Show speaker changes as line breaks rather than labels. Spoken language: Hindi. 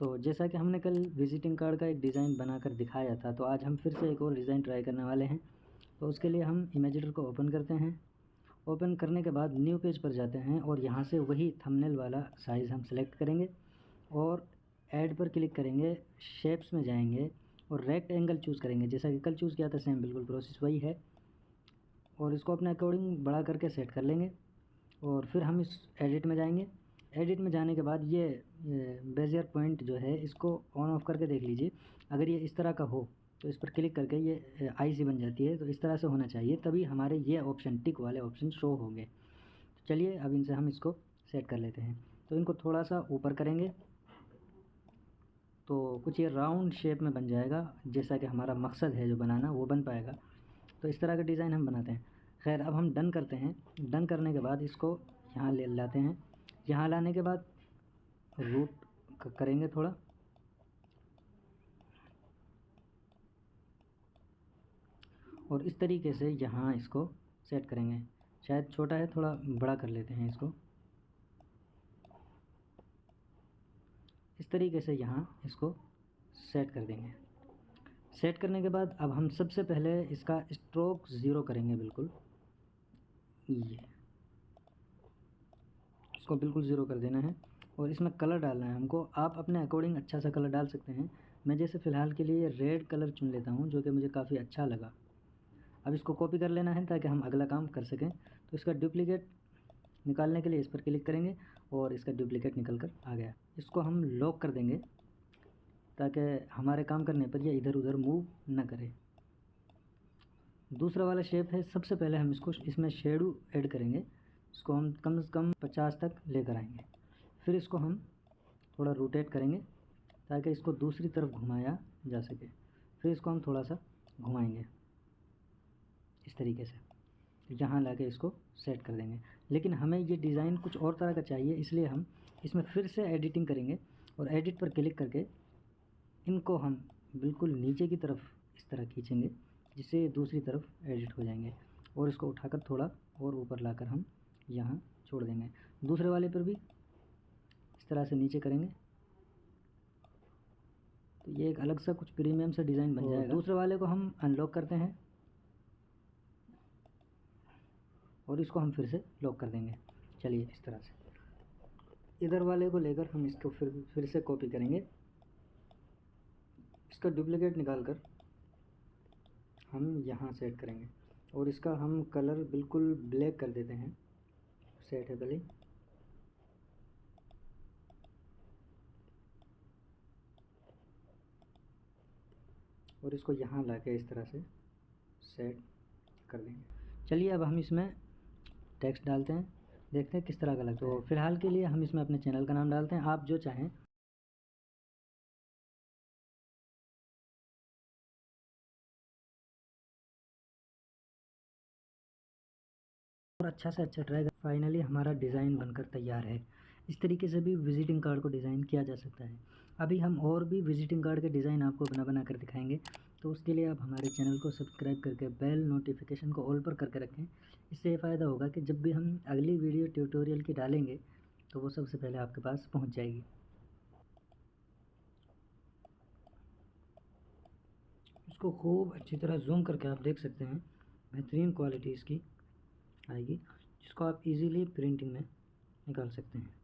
तो जैसा कि हमने कल विजिटिंग कार्ड का एक डिज़ाइन बनाकर दिखाया था, तो आज हम फिर से एक और डिज़ाइन ट्राई करने वाले हैं। तो उसके लिए हम इमेजिनेटर को ओपन करते हैं। ओपन करने के बाद न्यू पेज पर जाते हैं और यहाँ से वही थंबनेल वाला साइज़ हम सेलेक्ट करेंगे और ऐड पर क्लिक करेंगे, शेप्स में जाएंगे और रेक्ट एंगल चूज़ करेंगे, जैसा कि कल चूज़ किया था सेम बिल्कुल प्रोसेस वही है। और इसको अपने अकॉर्डिंग बड़ा करके सेट कर लेंगे और फिर हम इस एडिट में जाएंगे। एडिट में जाने के बाद ये बेजियर पॉइंट जो है इसको ऑन ऑफ करके देख लीजिए। अगर ये इस तरह का हो तो इस पर क्लिक करके ये आई सी बन जाती है, तो इस तरह से होना चाहिए, तभी हमारे ये ऑप्शन टिक वाले ऑप्शन शो होंगे। तो चलिए अब इनसे हम इसको सेट कर लेते हैं। तो इनको थोड़ा सा ऊपर करेंगे तो कुछ ये राउंड शेप में बन जाएगा, जैसा कि हमारा मकसद है जो बनाना वो बन पाएगा। तो इस तरह का डिज़ाइन हम बनाते हैं। खैर अब हम डन करते हैं। डन करने के बाद इसको यहाँ ले लाते हैं। यहाँ लाने के बाद रूट करेंगे थोड़ा, और इस तरीके से यहाँ इसको सेट करेंगे। शायद छोटा है, थोड़ा बड़ा कर लेते हैं इसको। इस तरीके से यहाँ इसको सेट कर देंगे। सेट करने के बाद अब हम सबसे पहले इसका स्ट्रोक ज़ीरो करेंगे, बिल्कुल ये इसको बिल्कुल ज़ीरो कर देना है और इसमें कलर डालना है हमको। आप अपने अकॉर्डिंग अच्छा सा कलर डाल सकते हैं। मैं जैसे फ़िलहाल के लिए रेड कलर चुन लेता हूँ, जो कि मुझे काफ़ी अच्छा लगा। अब इसको कॉपी कर लेना है ताकि हम अगला काम कर सकें। तो इसका डुप्लीकेट निकालने के लिए इस पर क्लिक करेंगे और इसका डुप्लीकेट निकल कर आ गया। इसको हम लॉक कर देंगे ताकि हमारे काम करने पर यह इधर उधर मूव ना करे। दूसरा वाला शेप है, सबसे पहले हम इसमें शेडो ऐड करेंगे। इसको हम कम से कम 50 तक लेकर आएंगे। फिर इसको हम थोड़ा रोटेट करेंगे ताकि इसको दूसरी तरफ घुमाया जा सके। फिर इसको हम थोड़ा सा घुमाएंगे इस तरीके से, यहाँ लाके इसको सेट कर देंगे। लेकिन हमें ये डिज़ाइन कुछ और तरह का चाहिए, इसलिए हम इसमें फिर से एडिटिंग करेंगे और एडिट पर क्लिक करके इनको हम बिल्कुल नीचे की तरफ इस तरह खींचेंगे, जिससे दूसरी तरफ एडिट हो जाएंगे। और इसको उठाकर थोड़ा और ऊपर लाकर हम यहाँ छोड़ देंगे। दूसरे वाले पर भी इस तरह से नीचे करेंगे तो ये एक अलग सा कुछ प्रीमियम सा डिज़ाइन बन जाएगा। दूसरे वाले को हम अनलॉक करते हैं और इसको हम फिर से लॉक कर देंगे। चलिए इस तरह से इधर वाले को लेकर हम इसको फिर से कॉपी करेंगे। इसका डुप्लीकेट निकाल कर हम यहाँ सेट करेंगे और इसका हम कलर बिल्कुल ब्लैक कर देते हैं। सेट है पहले, और इसको यहाँ लाके इस तरह से सेट कर देंगे। चलिए अब हम इसमें टेक्स्ट डालते हैं, देखते हैं किस तरह का लगता है। तो फिलहाल के लिए हम इसमें अपने चैनल का नाम डालते हैं, आप जो चाहें। और अच्छा से अच्छा ट्राई कर। फाइनली हमारा डिज़ाइन बनकर तैयार है। इस तरीके से भी विजिटिंग कार्ड को डिज़ाइन किया जा सकता है। अभी हम और भी विजिटिंग कार्ड के डिज़ाइन आपको बना कर दिखाएंगे। तो उसके लिए आप हमारे चैनल को सब्सक्राइब करके बेल नोटिफिकेशन को ऑल पर करके रखें। इससे ये फ़ायदा होगा कि जब भी हम अगली वीडियो ट्यूटोरियल की डालेंगे तो वो सबसे पहले आपके पास पहुँच जाएगी। इसको खूब अच्छी तरह जूम करके आप देख सकते हैं, बेहतरीन क्वालिटी इसकी आएगी, जिसको आप इजीली प्रिंटिंग में निकाल सकते हैं।